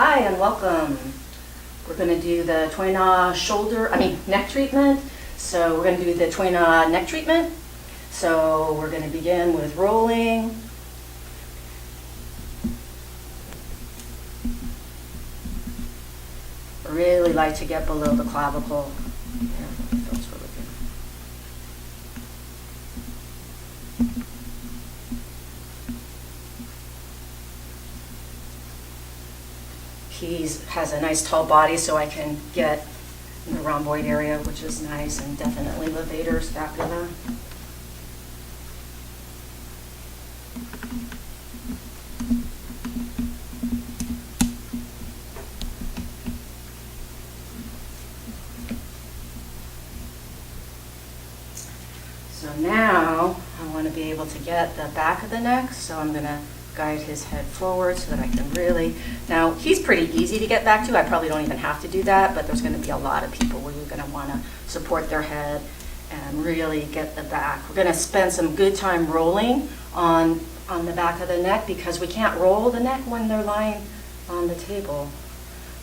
Hi and welcome. We're going to do the Tui Na neck treatment. So we're going to do the Tui Na neck treatment. So we're going to begin with rolling. I really like to get below the clavicle. Yeah, it feels really good. He has a nice tall body, so I can get in the rhomboid area, which is nice, and definitely levator scapula. So now I want to be able to get the back of the neck, so I'm going to guide his head forward so that I can really, now he's pretty easy to get back to. I probably don't even have to do that, but there's going to be a lot of people where you're going to want to support their head and really get the back. We're going to spend some good time rolling on the back of the neck because we can't roll the neck when they're lying on the table.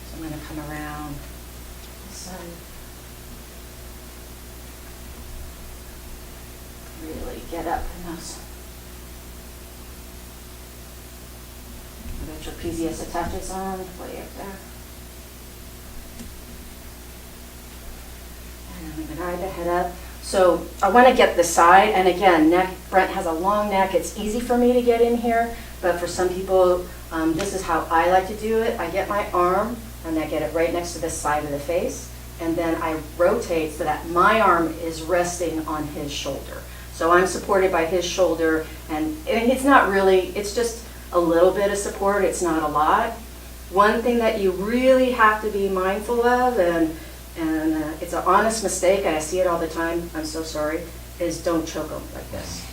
So I'm going to come around this side. Really get up in those. The trapezius attaches on way up there. And I'm going to guide the head up. So I want to get the side, and again, Brent has a long neck. It's easy for me to get in here, but for some people, this is how I like to do it. I get my arm, and I get it right next to the side of the face, and then I rotate so that my arm is resting on his shoulder. So I'm supported by his shoulder, and it's not really, it's just a little bit of support, it's not a lot. One thing that you really have to be mindful of, and it's an honest mistake, and I see it all the time, I'm so sorry, is don't choke them like this.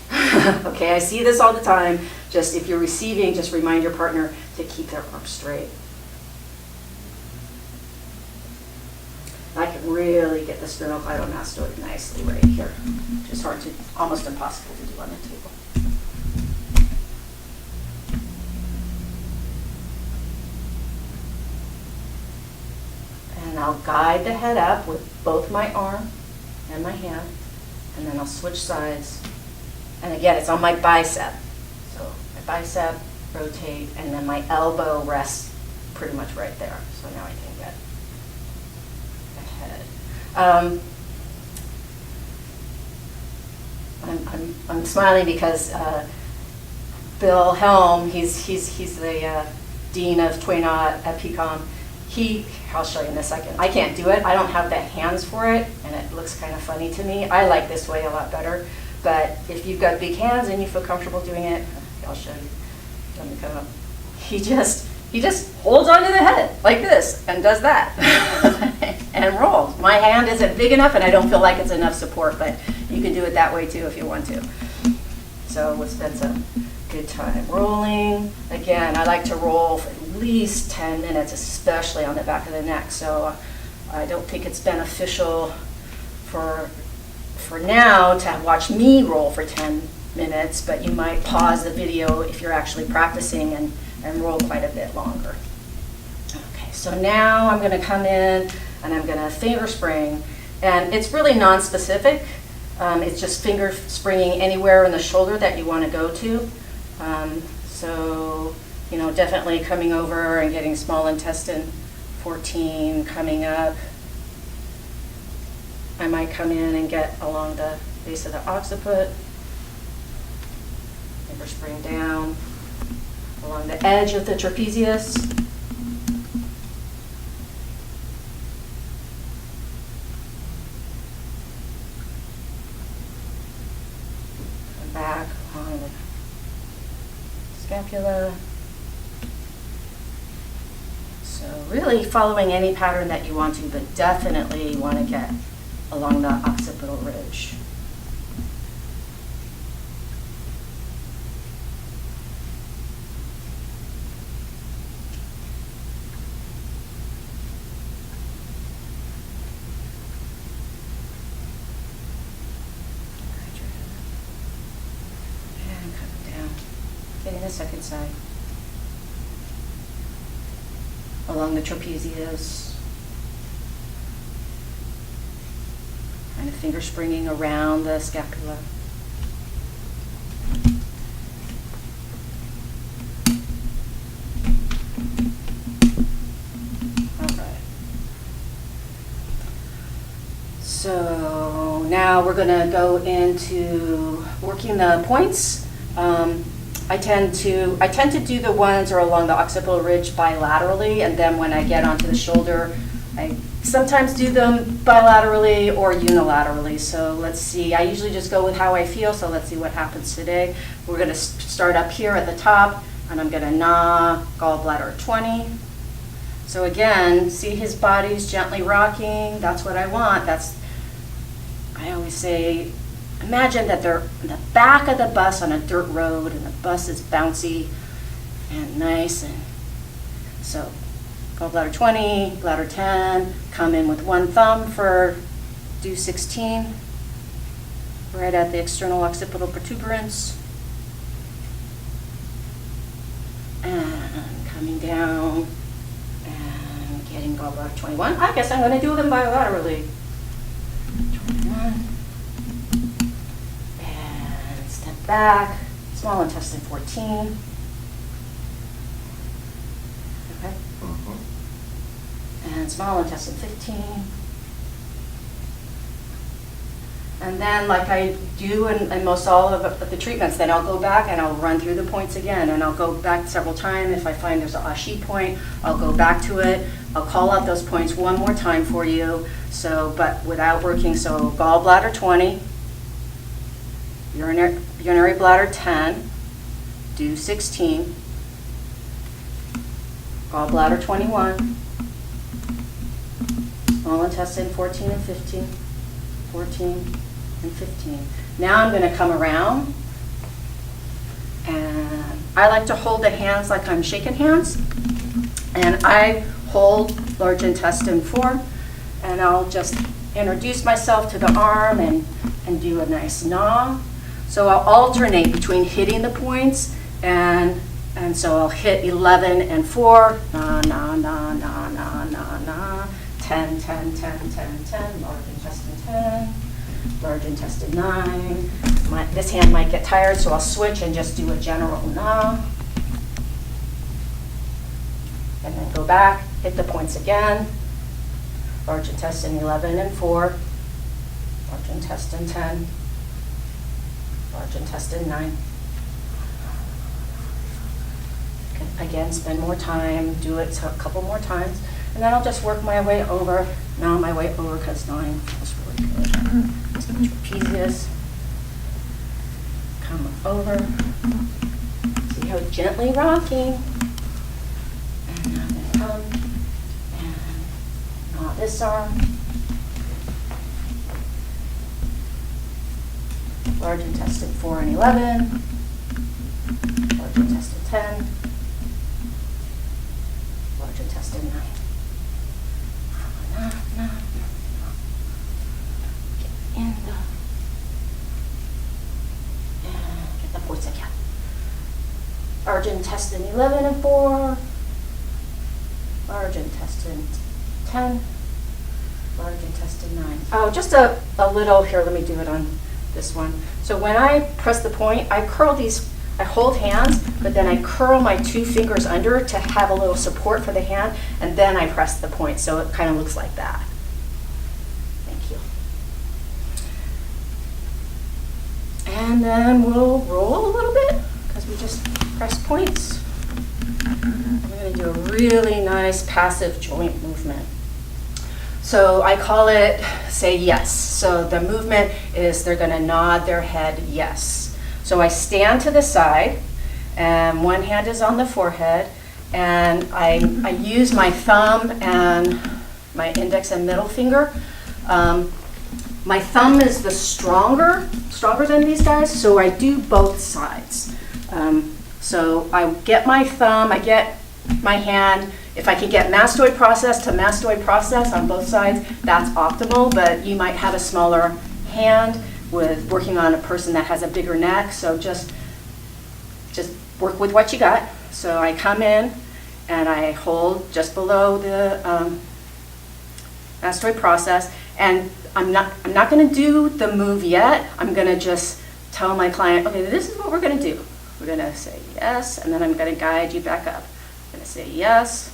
Okay, I see this all the time. Just if you're receiving, just remind your partner to keep their arms straight. I can really get the sternocleidomastoid nicely right here, which is hard to, almost impossible to do on the table. And I'll guide the head up with both my arm and my hand, and then I'll switch sides. And again, it's on my bicep. So my bicep, rotate, and then my elbow rests pretty much right there. So now I can get the head. I'm smiling because Bill Helm, he's the dean of Tui Na at PCOM. I'll show you in a second. I can't do it. I don't have the hands for it, and it looks kind of funny to me. I like this way a lot better. But if you've got big hands and you feel comfortable doing it, I'll show you. Let me come up. He just holds onto the head like this and does that and rolls. My hand isn't big enough, and I don't feel like it's enough support, but you can do it that way too if you want to. So we'll spend some good time rolling. Again, I like to roll for at least 10 minutes, especially on the back of the neck. So I don't think it's beneficial for now to watch me roll for 10 minutes, but you might pause the video if you're actually practicing and roll quite a bit longer. Okay, so now I'm going to come in and I'm going to finger spring, and it's really non-specific. It's just finger springing anywhere in the shoulder that you want to go to. So, you know, definitely coming over and getting small intestine 14 coming up. I might come in and get along the base of the occiput, finger spring down, along the edge of the trapezius. Come back along the scapula. So really following any pattern that you want to, but definitely you want to get along the occipital ridge. And come down. Getting the second side. along the trapezius. Kind of finger springing around the scapula. So now we're going to go into working the points. I tend to do the ones that are along the occipital ridge bilaterally, and then when I get onto the shoulder, I sometimes do them bilaterally or unilaterally. So let's see, I usually just go with how I feel, so let's see what happens today. We're going to start up here at the top, and I'm going to Na gallbladder 20. So again, see his body's gently rocking. That's what I want. I always say, imagine that they're in the back of the bus on a dirt road, and the bus is bouncy and nice. And so gallbladder 20, bladder 10, come in with one thumb for do 16, right at the external occipital protuberance. And coming down and getting gallbladder 21. I guess I'm going to do them bilaterally. 21. And step back. Small intestine 14. Okay. And small intestine 15. And then, like I do in most all of the treatments, then I'll go back and I'll run through the points again, and I'll go back several times. If I find there's an ashi point, I'll go back to it. I'll call out those points one more time for you. So, but without working. So gallbladder 20, urinary bladder 10, do 16, gallbladder 21, small intestine 14 and 15, 14 and 15. Now I'm going to come around, and I like to hold the hands like I'm shaking hands, and I hold large intestine 4, and I'll just introduce myself to the arm and do a nice Na. So I'll alternate between hitting the points, and so I'll hit 11 and 4, Na, Na, Na, Na, Na, Na, Na, 10, 10, 10, 10, 10, large intestine 10, large intestine 9. This hand might get tired, so I'll switch and just do a general Na. And then go back, hit the points again. Large intestine 11 and 4, large intestine 10, large intestine 9. Again, spend more time, do it a couple more times, and then I'll just work my way over. Now my way over, because 9 feels really good. Just the trapezius. Come over. See how gently rocking. And now I'm going to come and Na this arm. Large intestine 4 and 11. Large intestine 10. Large intestine 9. Na, na, na. Get in the, and get the points again. Large intestine 11 and 4. Large intestine 10. Large intestine 9. Oh, just a little here. Let me do it on this one. So when I press the point, I curl these. I hold hands, but then I curl my 2 fingers under to have a little support for the hand, and then I press the point, so it kind of looks like that. Thank you. And then we'll roll a little bit, because we just press points. We're going to do a really nice passive joint movement. So I call it, say yes. So the movement is they're going to nod their head yes. So I stand to the side, and one hand is on the forehead, and I use my thumb and my index and middle finger. My thumb is the stronger than these guys, so I do both sides. So I get my thumb, I get my hand. If I can get mastoid process to mastoid process on both sides, that's optimal, but you might have a smaller hand with working on a person that has a bigger neck, so just work with what you got. So I come in, and I hold just below the mastoid process, and I'm not going to do the move yet. I'm going to just tell my client, okay, this is what we're going to do. We're going to say yes, and then I'm going to guide you back up. I'm going to say yes,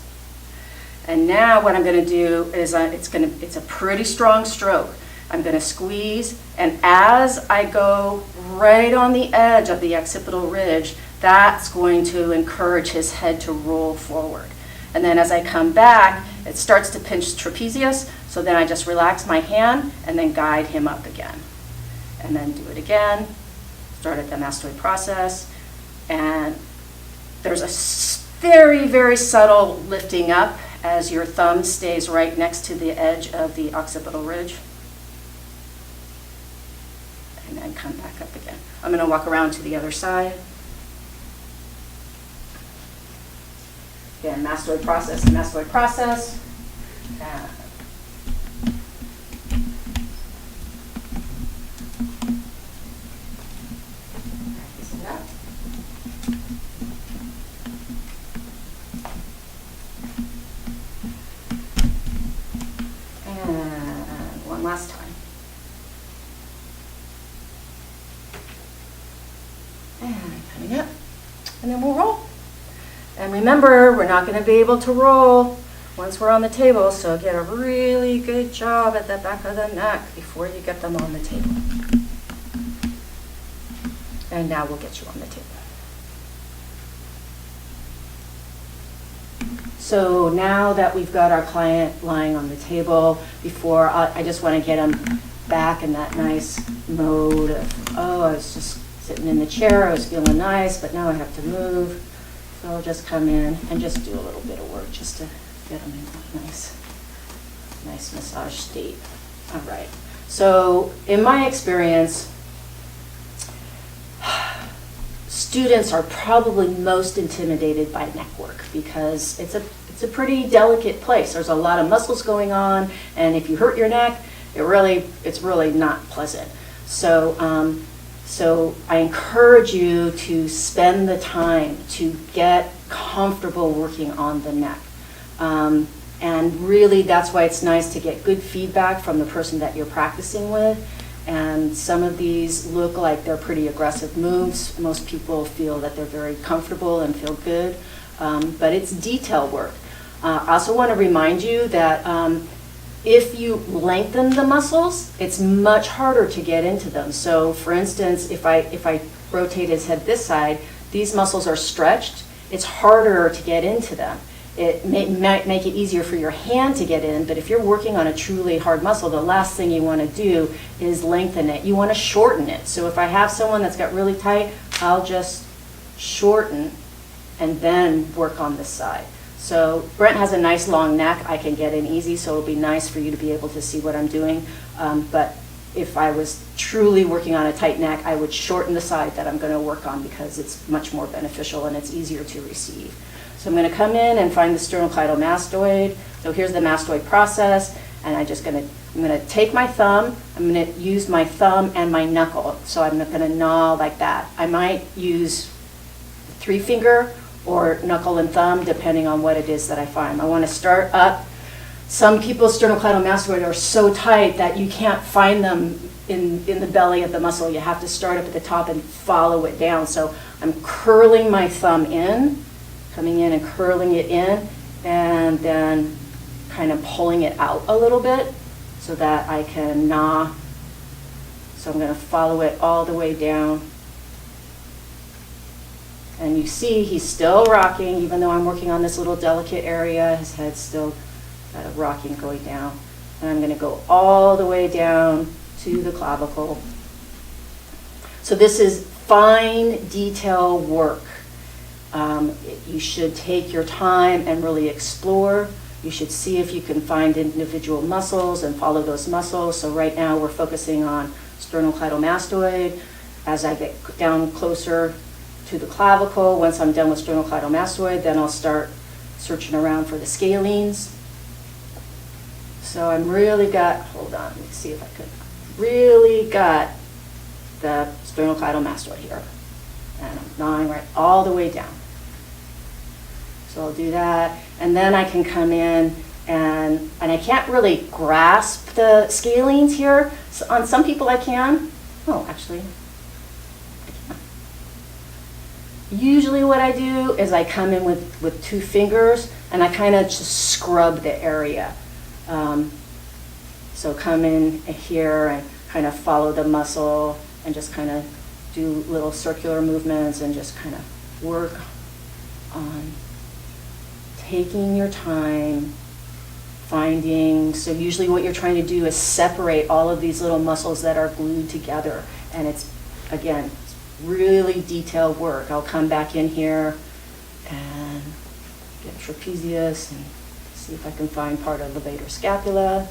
and now what I'm going to do is it's a pretty strong stroke. I'm going to squeeze, and as I go right on the edge of the occipital ridge, that's going to encourage his head to roll forward. And then as I come back, it starts to pinch trapezius, so then I just relax my hand and then guide him up again. And then do it again, start at the mastoid process, and there's a very, very subtle lifting up as your thumb stays right next to the edge of the occipital ridge. And then come back up again. I'm going to walk around to the other side. Again, mastoid process and mastoid process. Practicing that. And one last time. And coming up. And then we'll roll. And remember, we're not going to be able to roll once we're on the table, so get a really good job at the back of the neck before you get them on the table. And now we'll get you on the table. So now that we've got our client lying on the table, I just want to get him back in that nice mode of, oh, I was just sitting in the chair, I was feeling nice, but now I have to move. So I'll just come in and just do a little bit of work just to get them in that nice massage state. All right. So in my experience, students are probably most intimidated by neck work because it's a pretty delicate place. There's a lot of muscles going on, and if you hurt your neck, it's really not pleasant. So I encourage you to spend the time to get comfortable working on the neck. And really that's why it's nice to get good feedback from the person that you're practicing with. And some of these look like they're pretty aggressive moves. Most people feel that they're very comfortable and feel good, but it's detail work. I also want to remind you that if you lengthen the muscles, it's much harder to get into them. So for instance, if I rotate his head this side, these muscles are stretched. It's harder to get into them. It might make it easier for your hand to get in, but if you're working on a truly hard muscle, the last thing you want to do is lengthen it. You want to shorten it. So if I have someone that's got really tight, I'll just shorten and then work on this side. So Brent has a nice long neck. I can get in easy, so it'll be nice for you to be able to see what I'm doing. But if I was truly working on a tight neck, I would shorten the side that I'm going to work on because it's much more beneficial and it's easier to receive. So I'm going to come in and find the sternocleidomastoid. So here's the mastoid process, and I'm going to take my thumb. I'm going to use my thumb and my knuckle. So I'm going to gnaw like that. I might use 3-finger or knuckle and thumb, depending on what it is that I find. I want to start up. Some people's sternocleidomastoid are so tight that you can't find them in the belly of the muscle. You have to start up at the top and follow it down. So I'm curling my thumb in, coming in and curling it in, and then kind of pulling it out a little bit so that I can gnaw. So I'm going to follow it all the way down. And you see he's still rocking, even though I'm working on this little delicate area. His head's still got a rocking going down. And I'm going to go all the way down to the clavicle. So this is fine detail work. You should take your time and really explore. You should see if you can find individual muscles and follow those muscles. So right now we're focusing on sternocleidomastoid. As I get down closer to the clavicle, once I'm done with sternocleidomastoid, then I'll start searching around for the scalenes. So I'm really hold on, let me see if I could, really got the sternocleidomastoid here. And I'm gnawing right all the way down. So I'll do that, and then I can come in and I can't really grasp the scalenes here. So on some people I can. Oh, actually, I can't. Usually what I do is I come in with 2 fingers and I kind of just scrub the area. So come in here and kind of follow the muscle and just kind of do little circular movements and just kind of work on taking your time, finding, so usually what you're trying to do is separate all of these little muscles that are glued together. And it's, again, it's really detailed work. I'll come back in here and get trapezius and see if I can find part of the levator scapula.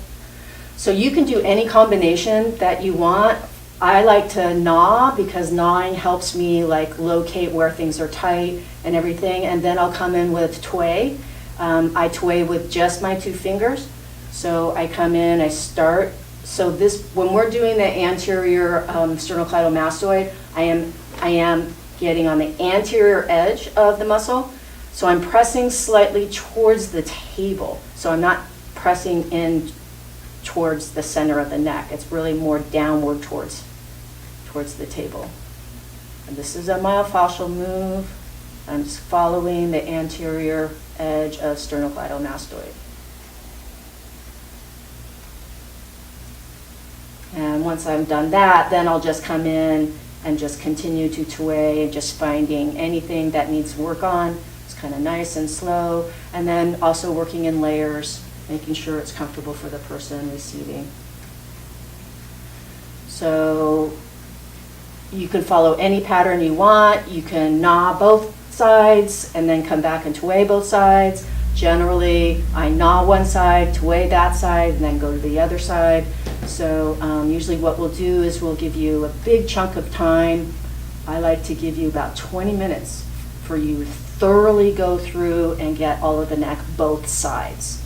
So you can do any combination that you want. I like to gnaw because gnawing helps me like locate where things are tight and everything. And then I'll come in with Tui. I Tui with just my 2 fingers. So I come in, I start. So this, when we're doing the anterior sternocleidomastoid, I am getting on the anterior edge of the muscle. So I'm pressing slightly towards the table. So I'm not pressing in towards the center of the neck. It's really more downward towards the table. And this is a myofascial move. I'm just following the anterior edge of sternocleidomastoid. And once I've done that, then I'll just come in and just continue to Tui and just finding anything that needs work on. It's kind of nice and slow. And then also working in layers, making sure it's comfortable for the person receiving. So you can follow any pattern you want. You can gnaw both sides and then come back and Tui both sides. Generally, I gnaw one side, Tui that side, and then go to the other side. So usually what we'll do is we'll give you a big chunk of time. I like to give you about 20 minutes for you to thoroughly go through and get all of the neck, both sides.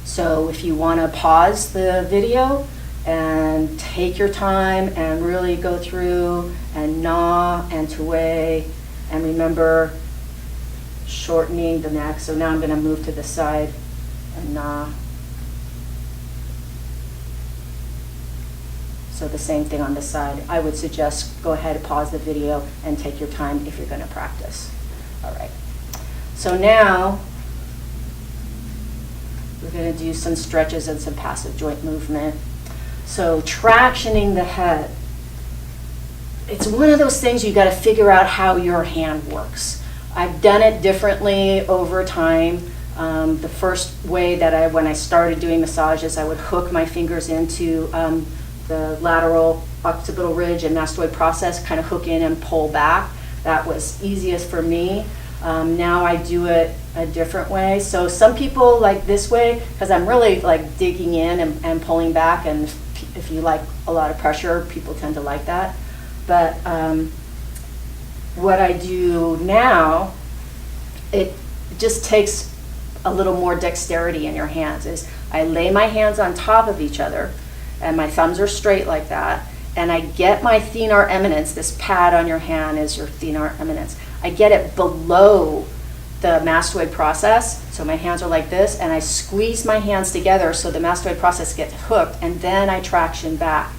So if you want to pause the video and take your time and really go through and gnaw and Tui, and remember shortening the neck. So now I'm going to move to the side and gnaw. So the same thing on this side. I would suggest go ahead and pause the video and take your time if you're going to practice. All right. So now we're going to do some stretches and some passive joint movement. So tractioning the head. It's one of those things you got to figure out how your hand works. I've done it differently over time. The first way that when I started doing massages, I would hook my fingers into the lateral occipital ridge and mastoid process, kind of hook in and pull back. That was easiest for me. Now I do it a different way. So some people like this way because I'm really like digging in and pulling back, and if you like a lot of pressure, people tend to like that. But what I do now, it just takes a little more dexterity in your hands. Is I lay my hands on top of each other and my thumbs are straight like that, and I get my thenar eminence. This pad on your hand is your thenar eminence. I get it below the mastoid process, so my hands are like this, and I squeeze my hands together so the mastoid process gets hooked, and then I traction back.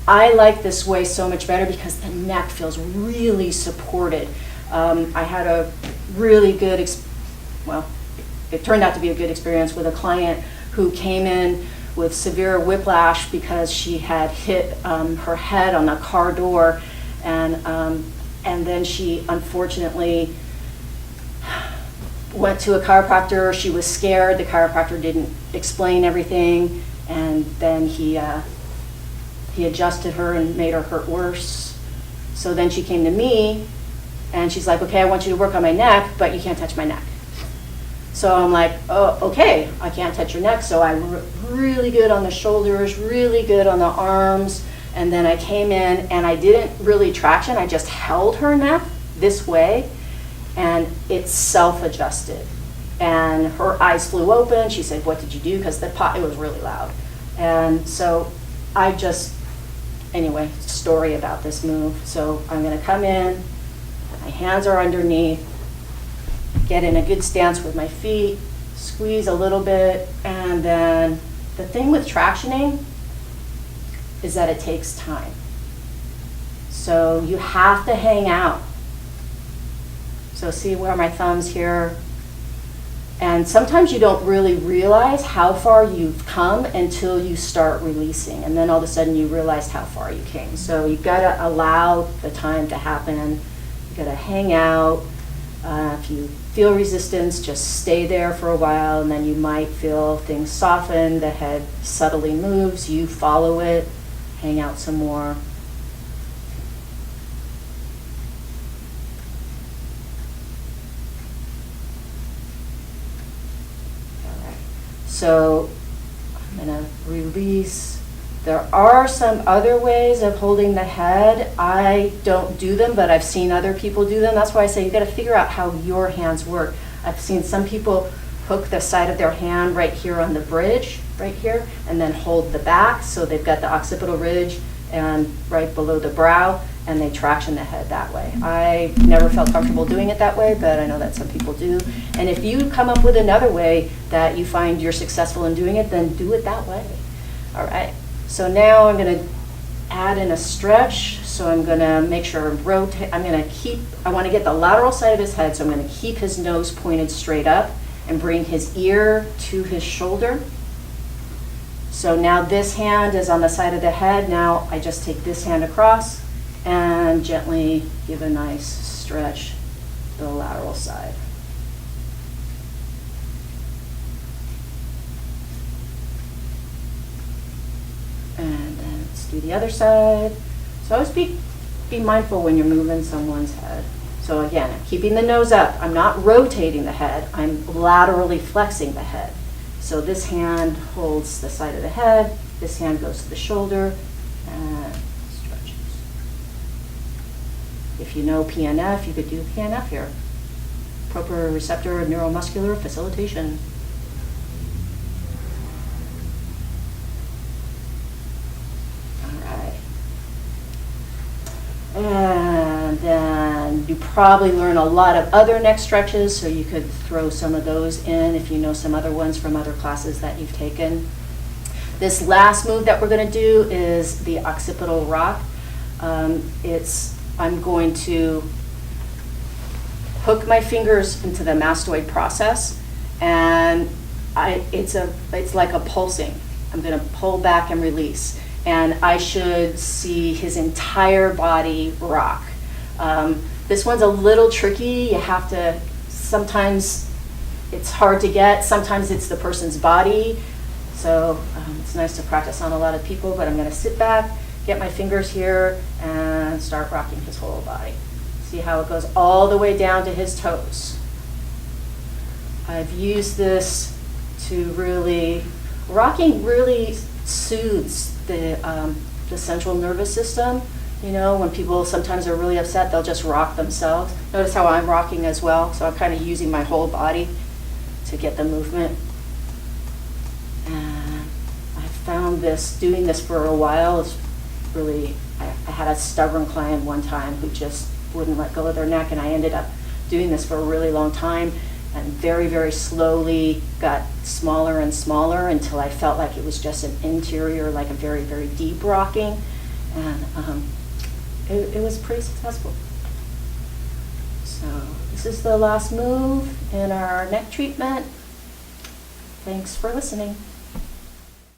I like this way so much better because the neck feels really supported. I had a really good, it turned out to be a good experience with a client who came in with severe whiplash because she had hit her head on a car door, and then she unfortunately went to a chiropractor. She was scared. The chiropractor didn't explain everything, and then he adjusted her and made her hurt worse. So then she came to me, and she's like, okay, I want you to work on my neck, but you can't touch my neck. So I'm like, oh, okay, I can't touch your neck. So I'm really good on the shoulders, really good on the arms. And then I came in and I didn't really traction. I just held her neck this way, and it self-adjusted. And her eyes flew open. She said, what did you do? Because it was really loud. And so anyway, story about this move. So I'm going to come in. My hands are underneath. get in a good stance with my feet, squeeze a little bit, and then the thing with tractioning is that it takes time. So you have to hang out. So see where my thumb's here? And sometimes you don't really realize how far you've come until you start releasing. And then all of a sudden you realize how far you came. So you've got to allow the time to happen. You've got to hang out. If you feel resistance, just stay there for a while, and then you might feel things soften, the head subtly moves, you follow it, hang out some more. All right. So I'm going to release. There are some other ways of holding the head. I don't do them, but I've seen other people do them. That's why I say you've got to figure out how your hands work. I've seen some people hook the side of their hand right here on the bridge, right here, and then hold the back. So they've got the occipital ridge and right below the brow, and they traction the head that way. I never felt comfortable doing it that way, but I know that some people do. And if you come up with another way that you find you're successful in doing it, then do it that way. All right. So now I'm going to add in a stretch. So I'm going to make sure I rotate. I want to get the lateral side of his head, so I'm going to keep his nose pointed straight up and bring his ear to his shoulder. So now this hand is on the side of the head. Now I just take this hand across and gently give a nice stretch to the lateral side. And then let's do the other side. So always be mindful when you're moving someone's head. So again, I'm keeping the nose up. I'm not rotating the head. I'm laterally flexing the head. So this hand holds the side of the head. This hand goes to the shoulder and stretches. If you know PNF, you could do PNF here. Proprioceptor neuromuscular facilitation. And then you probably learn a lot of other neck stretches, so you could throw some of those in if you know some other ones from other classes that you've taken. This last move that we're going to do is the occipital rock. I'm going to hook my fingers into the mastoid process, and it's like a pulsing. I'm going to pull back and release. And I should see his entire body rock. This one's a little tricky. You have to, sometimes it's hard to get, sometimes it's the person's body. So it's nice to practice on a lot of people, but I'm gonna sit back, get my fingers here, and start rocking his whole body. See how it goes all the way down to his toes. I've used this to rocking really soothes the central nervous system. You know, when people sometimes are really upset, they'll just rock themselves. Notice how I'm rocking as well. So I'm kind of using my whole body to get the movement. And I found doing this for a while is really, I had a stubborn client one time who just wouldn't let go of their neck, and I ended up doing this for a really long time, and very, very slowly got smaller and smaller until I felt like it was just an interior, like a very, very deep rocking. And it was pretty successful. So this is the last move in our neck treatment. Thanks for listening.